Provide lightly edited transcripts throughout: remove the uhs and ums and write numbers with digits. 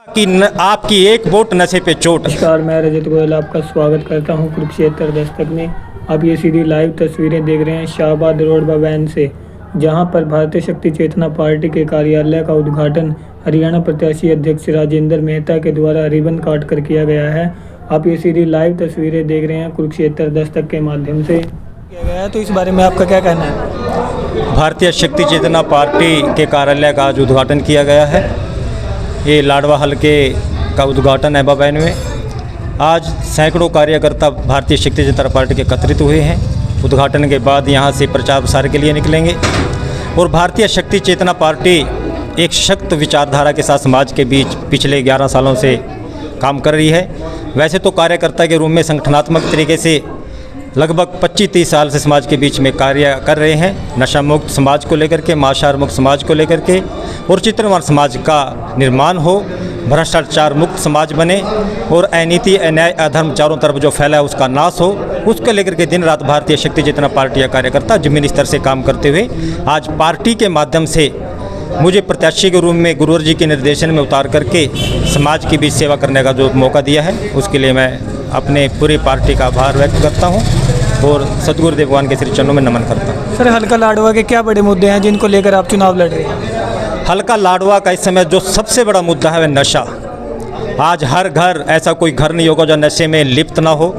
आपकी एक वोट नशे पे चोट। नमस्कार, मैं रजत गोयल आपका स्वागत करता हूं कुरुक्षेत्र दस्तक में। आप ये सीधी लाइव तस्वीरें देख रहे हैं शाहबाद रोड बवैन से, जहां पर भारतीय शक्ति चेतना पार्टी के कार्यालय का उद्घाटन हरियाणा प्रत्याशी अध्यक्ष राजेंद्र मेहता के द्वारा रिबन काट कर किया गया है। आप ये सीधी लाइव तस्वीरें देख रहे हैं कुरुक्षेत्र दस्तक के माध्यम से किया गया है, तो इस बारे में आपका क्या कहना है? भारतीय शक्ति चेतना पार्टी के कार्यालय का आज उद्घाटन किया गया है। ये लाडवा हलके का उद्घाटन है बवैन में। आज सैकड़ों कार्यकर्ता भारतीय शक्ति चेतना पार्टी के एकत्रित हुए हैं। उद्घाटन के बाद यहाँ से प्रचार प्रसार के लिए निकलेंगे और भारतीय शक्ति चेतना पार्टी एक सख्त विचारधारा के साथ समाज के बीच पिछले 11 सालों से काम कर रही है। वैसे तो कार्यकर्ता के रूप में संगठनात्मक तरीके से लगभग 25-30 साल से समाज के बीच में कार्य कर रहे हैं। नशा मुक्त समाज को लेकर के, मांसाहार मुक्त समाज को लेकर के और चित्रवान समाज का निर्माण हो, भ्रष्टाचार मुक्त समाज बने और अनीति, अन्याय, अधर्म चारों तरफ जो फैला है उसका नाश हो, उसको लेकर के दिन रात भारतीय शक्ति चेतना पार्टी या कार्यकर्ता जमीनी स्तर से काम करते हुए आज पार्टी के माध्यम से मुझे प्रत्याशी के रूप में गुरुवर जी के निर्देशन में उतार करके समाज के बीच सेवा करने का जो मौका दिया है, उसके लिए मैं अपने पूरी पार्टी का आभार व्यक्त करता हूं और सदगुरुदेव भगवान के श्री चरणों में नमन करता हूं। सर, हल्का लाडवा के क्या बड़े मुद्दे हैं जिनको लेकर आप चुनाव लड़ रहे हैं? हल्का लाडवा का इस समय जो सबसे बड़ा मुद्दा है वह नशा। आज हर घर, ऐसा कोई घर नहीं होगा जो नशे में लिप्त ना हो।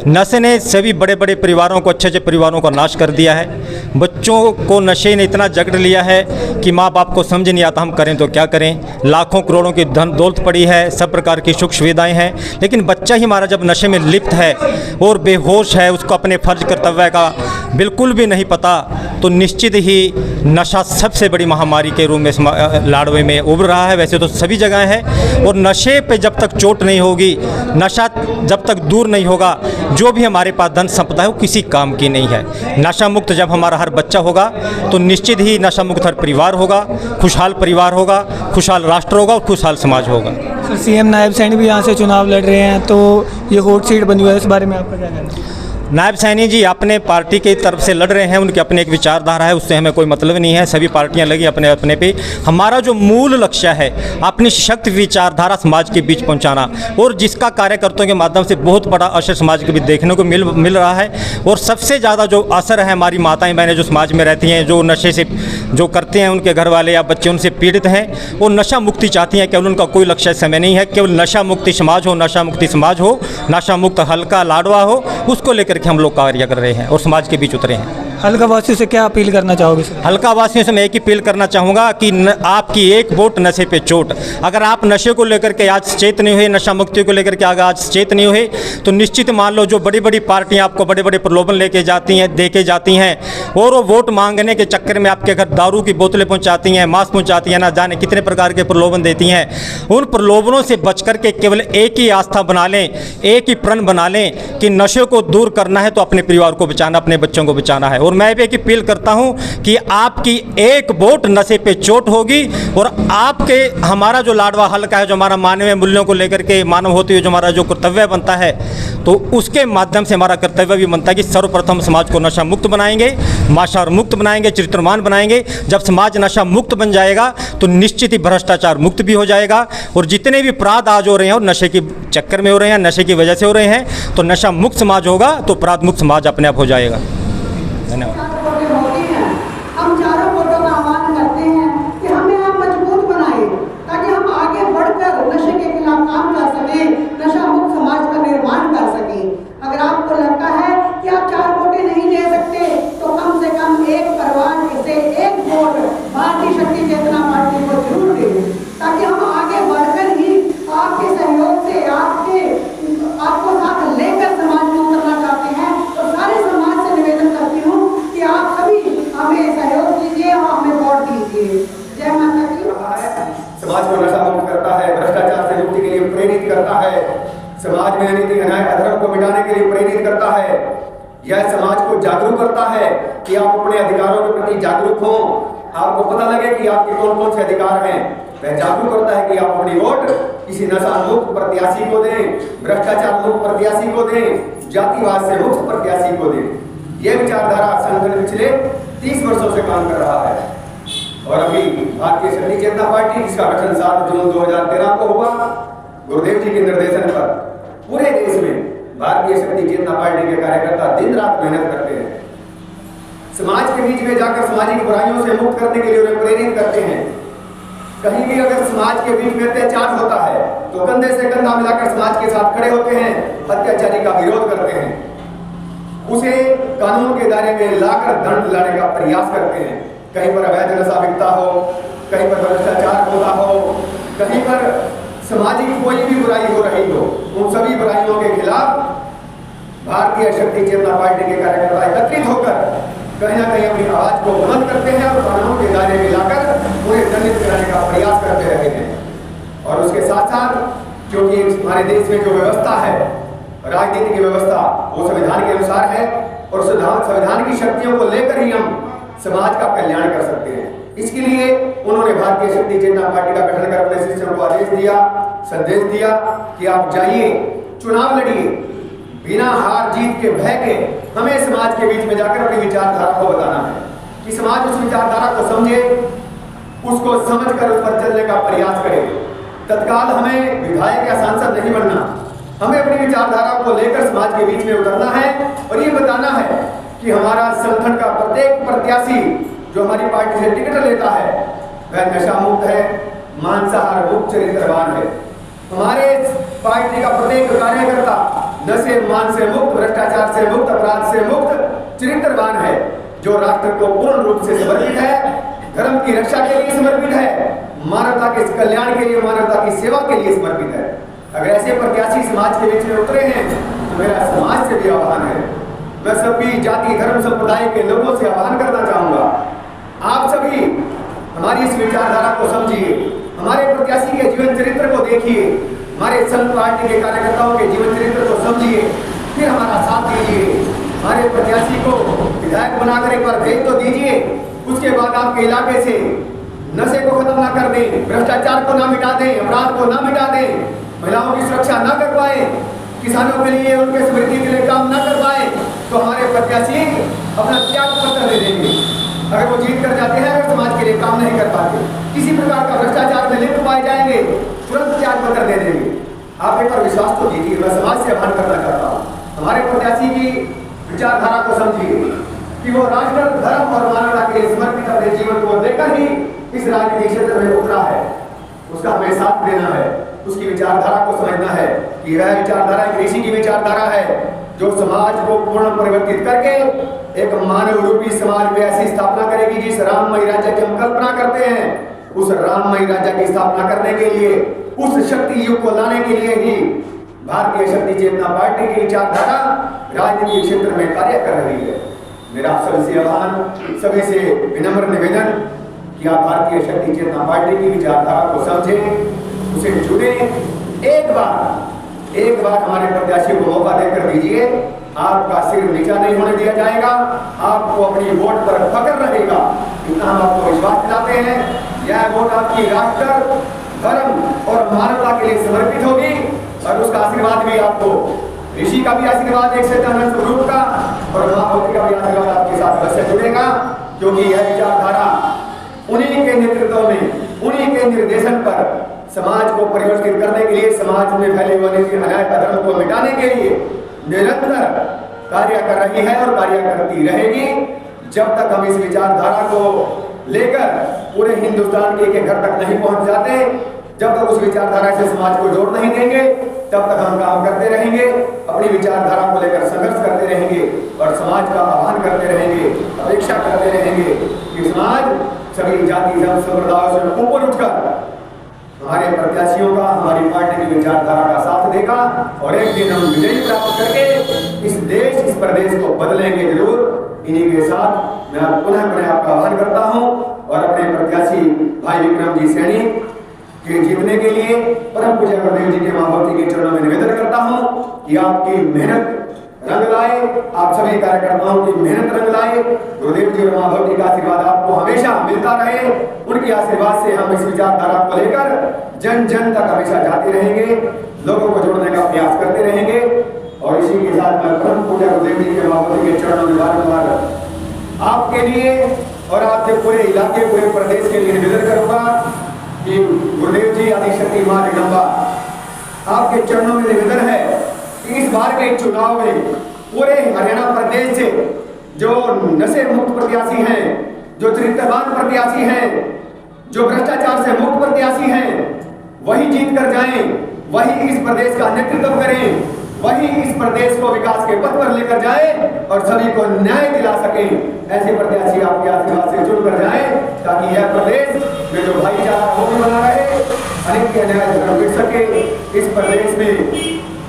नशे ने सभी बड़े बड़े परिवारों को, अच्छे अच्छे परिवारों को नाश कर दिया है। बच्चों को नशे ने इतना जकड़ लिया है कि माँ बाप को समझ नहीं आता हम करें तो क्या करें। लाखों करोड़ों की धन दौलत पड़ी है, सब प्रकार की सुख सुविधाएं हैं, लेकिन बच्चा ही हमारा जब नशे में लिप्त है और बेहोश है, उसको अपने फर्ज कर्तव्य का बिल्कुल भी नहीं पता, तो निश्चित ही नशा सबसे बड़ी महामारी के रूप में लाडवे में उभर रहा है। वैसे तो सभी जगह है, और नशे पे जब तक चोट नहीं होगी, नशा जब तक दूर नहीं होगा, जो भी हमारे पास धन संपदा है वो किसी काम की नहीं है। नशा मुक्त जब हमारा हर बच्चा होगा तो निश्चित ही नशा मुक्त हर परिवार होगा, खुशहाल परिवार होगा, खुशहाल राष्ट्र होगा और खुशहाल समाज होगा। सर, सीएम नायब सैनी भी यहाँ से चुनाव लड़ रहे हैं, तो ये हॉट सीट बनी हुई है, इस बारे में आपका क्या कहना है? नायब सैनी जी अपने पार्टी की तरफ से लड़ रहे हैं, उनकी अपनी एक विचारधारा है, उससे हमें कोई मतलब नहीं है। सभी पार्टियां लगी अपने अपने पे। हमारा जो मूल लक्ष्य है अपनी सशक्त विचारधारा समाज के बीच पहुंचाना, और जिसका कार्यकर्ताओं के माध्यम से बहुत बड़ा असर समाज के बीच देखने को मिल रहा है। और सबसे ज़्यादा जो असर है, हमारी माताएं बहनें जो समाज में रहती हैं, जो नशे से जो करते हैं, उनके घर वाले या बच्चे उनसे पीड़ित हैं, वो नशा मुक्ति चाहती हैं। केवल उनका कोई लक्ष्य समय नहीं है, केवल नशा मुक्ति समाज हो, नशा मुक्ति समाज हो, नशा मुक्त हल्का लाडवा हो, उसको लेकर के हम लोग कार्य कर रहे हैं और समाज के बीच उतरे हैं। हल्का वासियों से क्या अपील करना चाहोगे सर? हल्का वासियों से मैं एक ही अपील करना चाहूँगा कि आपकी एक वोट नशे पे चोट। अगर आप नशे को लेकर के आज सचेत नहीं हुए, नशा मुक्ति को लेकर के आज सचेत नहीं हुए, तो निश्चित मान लो जो बड़ी बड़ी पार्टियां आपको बड़े बड़े प्रलोभन लेके जाती हैं, देके जाती हैं, और वो वोट मांगने के चक्कर में आपके घर दारू की बोतलें पहुँचाती हैं, मांस पहुँचाती हैं, ना जाने कितने प्रकार के प्रलोभन देती हैं। उन प्रलोभनों से बच करके केवल एक ही आस्था बना लें, एक ही प्रण बना लें कि नशे को दूर करना है तो अपने परिवार को बचाना, अपने बच्चों को बचाना है। और मैं भी एक अपील करता हूं कि आपकी एक वोट नशे पे चोट होगी, और आपके हमारा जो लाडवा हल्का है, जो हमारा मानवीय मूल्यों को लेकर के मानव होते हुए जो हमारा जो कर्तव्य बनता है, तो उसके माध्यम से हमारा कर्तव्य भी बनता है कि सर्वप्रथम समाज को नशा मुक्त बनाएंगे, मांसाहार मुक्त बनाएंगे, चरित्रवान बनाएंगे। जब समाज नशा मुक्त बन जाएगा तो निश्चित ही भ्रष्टाचार मुक्त भी हो जाएगा, और जितने भी अपराध आज हो रहे हैं और नशे के चक्कर में हो रहे हैं, नशे की वजह से हो रहे हैं, तो नशा मुक्त समाज होगा तो अपराध मुक्त समाज अपने आप हो जाएगा। धन्यवाद। हम चारों वोटों का आह्वान करते हैं कि हमें आप मजबूत बनाए, ताकि हम आगे बढ़कर नशे के खिलाफ काम कर सकें, नशा मुक्त समाज का निर्माण कर सकें। अगर आपको लगता है कि आप 4 वोटें नहीं ले सकते, तो कम से कम एक परिवार से एक वोट भारतीय शक्ति चेतना पार्टी को जरूर दें, ताकि हम आगे बढ़कर ही आपके सहयोग से आपको साथ लेकर समाज में उतरना चाहते हैं। तो सारे समाज से निवेदन करती हूँ कि आप सभी हमें सहयोग कीजिए और हमें वोट दीजिए। जय माता की। समाज को नशा मुक्त करता है, भ्रष्टाचार से मुक्ति के लिए प्रेरित करता है, समाज में अनीति, अन्याय, अधर्म को मिटाने के लिए प्रेरित करता है। यह समाज को जागरूक करता है कि आप अपने अधिकारों के प्रति जागरूक हों, आपको पता लगे कि आपके कौन कौन से अधिकार हैं। वह जागरूक करता है कि आप अपनी वोट किसी नशा मुक्त प्रत्याशी को दें, भ्रष्टाचार मुक्त प्रत्याशी को दें, जातिवाद से मुक्त प्रत्याशी को दें। यह विचारधारा संगठन पिछले 30 वर्षों से काम कर रहा है। और अभी भारतीय शक्ति चेतना पार्टी, जिसका गठन 7 जून 2013 को हुआ, गुरुदेव जी के निर्देशन पर पूरे देश में भारतीय शक्ति चेतना पार्टी के कार्यकर्ता दिन रात मेहनत करते हैं। समाज के बीच में जाकर सामाजिक बुराइयों से मुक्त करने के लिए उन्हें प्रेरित करते हैं। कहीं भी अगर समाज के बीच में अत्याचार होता है तो कंधे से कंधा मिलाकर समाज के साथ खड़े होते हैं, अत्याचारी का विरोध करते हैं, उसे कानून के दायरे में लाकर दंड दिलाने का प्रयास करते हैं। कहीं पर अवैध नशा बिकता हो, कहीं पर भ्रष्टाचार होता हो, कहीं पर सामाजिक कोई भी बुराई हो रही हो, उन सभी बुराइयों के खिलाफ भारतीय शक्ति चेतना पार्टी के कार्यकर्ता एकत्रित होकर कहीं ना कहीं अपनी आवाज को बुलंद करते हैं और कानून के दायरे में लाकर उन्हें दंडित कराने का प्रयास करते रहे हैं। और उसके साथ साथ क्योंकि हमारे देश में जो व्यवस्था है, राजनीति की व्यवस्था, वो संविधान के अनुसार है और संविधान की शक्तियों को लेकर ही हम समाज का कल्याण कर सकते हैं। इसके लिए उन्होंने भारतीय शक्ति चेतना पार्टी का गठन कर अपने शिष्यों को आदेश दिया, संदेश दिया कि आप जाइए, चुनाव लड़िए, बिना हार जीत के भय के हमें समाज के बीच में जाकर अपनी विचारधारा को बताना है कि समाज उस विचारधारा को समझे, उसको समझकर उस पर चलने का प्रयास करे। तत्काल हमें विधायक या सांसद नहीं बनना, हमें अपनी विचारधारा को लेकर समाज के बीच में उतरना है और ये बताना है कि हमारा संगठन का प्रत्येक प्रत्याशी जो हमारी पार्टी से टिकट लेता है वह नशा मुक्त है, मांसाहार मुक्त चरित्रवान है। हमारे पार्टी का प्रत्येक कार्यकर्ता नशे मान से मुक्त, भ्रष्टाचार से मुक्त, अपराध से मुक्त चरित्रवान है, जो राष्ट्र को पूर्ण रूप से समर्पित है, धर्म की रक्षा के लिए समर्पित है, मानवता के कल्याण के लिए, मानवता की सेवा के लिए समर्पित है। अगर ऐसे प्रत्याशी समाज के बीच में उतरे हैं तो मेरा समाज से भी आह्वान है, मैं सभी जाति धर्म संप्रदाय के लोगों से आह्वान करना चाहूंगा, आप सभी हमारी इस विचारधारा को समझिए, हमारे प्रत्याशी के जीवन चरित्र को देखिए, हमारे संघ पार्टी के कार्यकर्ताओं के जीवन चरित्र को समझिए, फिर हमारा साथ दीजिए। हमारे प्रत्याशी को विधायक बनाकर एक बार भेज तो दीजिए, उसके बाद आपके इलाके से नशे को खत्म ना कर दें, भ्रष्टाचार को ना मिटा दें, अपराध को ना मिटा दें, महिलाओं की सुरक्षा ना कर पाए, किसानों के लिए उनके समृद्धि के लिए काम ना कर पाए, तो हमारे प्रत्याशी अपना त्याग पत्र दे देंगे। अगर वो जीत कर जाते हैं, अगर समाज के लिए काम नहीं कर पाते, किसी प्रकार का भ्रष्टाचार में लिप्त पाए जाएंगे, तुरंत त्याग पत्र दे देंगे। आप एक बार विश्वास तो कीजिए, मैं समाज से आह्वान करना चाहता हूँ, हमारे प्रत्याशी की विचारधारा को समझिए कि वो राष्ट्र, धर्म और मानवता के लिए समर्पित अपने जीवन को देकर ही इस राजनीतिक क्षेत्र में उतरा है, उसका हमें साथ देना है, उसकी विचारधारा को समझना है कि वह विचारधारा एक ऋषि की विचारधारा है जो समाज को पूर्ण परिवर्तित करके एक मानव रूपी समाज में ऐसी स्थापना करेगी जिस राममय राज्य की हम कल्पना करते हैं। उस राममय राज्य की स्थापना करने के लिए, उस शक्ति युग को लाने के लिए ही भारतीय शक्ति चेतना पार्टी की विचारधारा राजनीतिक क्षेत्र में कार्य कर रही है। मेरा आप सभी से आह्वान, सभी से विनम्र निवेदन कि आप भारतीय शक्ति चेतना पार्टी की विचारधारा को समझें, उसे चुने, एक बार हमारे प्रत्याशी को मौका देकर दीजिए। आपका सिर नीचा नहीं होने दिया जाएगा, आपको अपनी वोट पर फक्र रहेगा, इतना हम आपको विश्वास दिलाते हैं। यह वोट आपकी राष्ट्र, धर्म और मानवता के लिए समर्पित होगी और उसका आशीर्वाद भी आपको, ऋषि का भी आशीर्वाद, एक सच्चिदानंद स्वरूप का और महाभक्ति का भी आशीर्वाद आपके साथ अवश्य जुड़ेगा, क्योंकि यह विचारधारा उन्हीं के नेतृत्व में, उन्हीं के निर्देशन पर समाज को परिवर्तित करने के लिए, समाज में फैले हुए अन्याय अधर्म को मिटाने के लिए निरंतर कार्य कर रही है और कार्य करती रहेगी। जब तक हम इस विचारधारा को लेकर पूरे हिंदुस्तान के घर तक नहीं पहुंच जाते, जब तक उस विचारधारा से समाज को जोड़ नहीं देंगे, तब तक हम काम करते रहेंगे, अपनी विचारधारा को लेकर संघर्ष करते रहेंगे और समाज का आह्वान करते रहेंगे, अपेक्षा करते रहेंगे कि समाज सभी जाति धर्म संप्रदायों से ऊपर उठकर हमारे प्रत्याशियों का, हमारी पार्टी की विचारधारा का साथ देगा और एक दिन हम विजयी प्राप्त करके इस देश, इस प्रदेश को बदलेंगे जरूर। इन्हीं के साथ मैं पुनः आपका आह्वान करता हूं और अपने प्रत्याशी भाई विक्रम जी सैनी के जीतने के लिए परम पूज्य गुरुदेव जी के महाभक्ति के चरणों में निवेदन करता हूं कि आपकी मेहनत रंग लाए, आप सभी कार्यकर्ताओं की मेहनत रंग लाए। गुरुदेव जी और महाभक्ति का आशीर्वाद आपको हमेशा मिलता रहे। उनके आशीर्वाद से हम इस विचारधारा को लेकर जन जन तक हमेशा जाते रहेंगे, लोगों को जोड़ने का प्रयास करते रहेंगे। और इसी के साथ मैं परम पूज्य गुरुदेव जी के महाभक्ति के चरणों में बारंबार आपके लिए और आपके पूरे इलाके, पूरे प्रदेश के लिए निवेदन करूंगा कि गुरुदेव जी आदिशक्ति मां जगदम्बा, आपके चरणों में निवेदन है कि इस बार के चुनाव में पूरे हरियाणा प्रदेश से जो नशे मुक्त प्रत्याशी हैं, जो चरित्रवान प्रत्याशी हैं, जो भ्रष्टाचार से मुक्त प्रत्याशी हैं, वही जीत कर जाएं, वही इस प्रदेश का नेतृत्व करें, वही इस प्रदेश को विकास के पथ पर लेकर जाए और सभी को न्याय दिला सकें। ऐसे प्रत्याशी आपके आशीर्वाद से चुन कर जाए ताकि यह प्रदेश में जो भाईचारा वो भी बना रहे, अनेक के न्याय मिल सके। इस प्रदेश में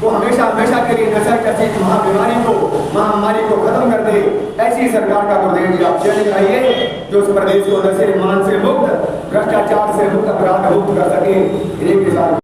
वो हमेशा हमेशा के लिए नशा जैसी महाबीमारी को, महामारी को खत्म कर दे, ऐसी सरकार का गुरुदेव जी आप चयन कराइए जो इस प्रदेश को नशे मान से मुक्त, भ्रष्टाचार से मुक्त, अपराध मुक्त कर सके। इन्हीं के साथ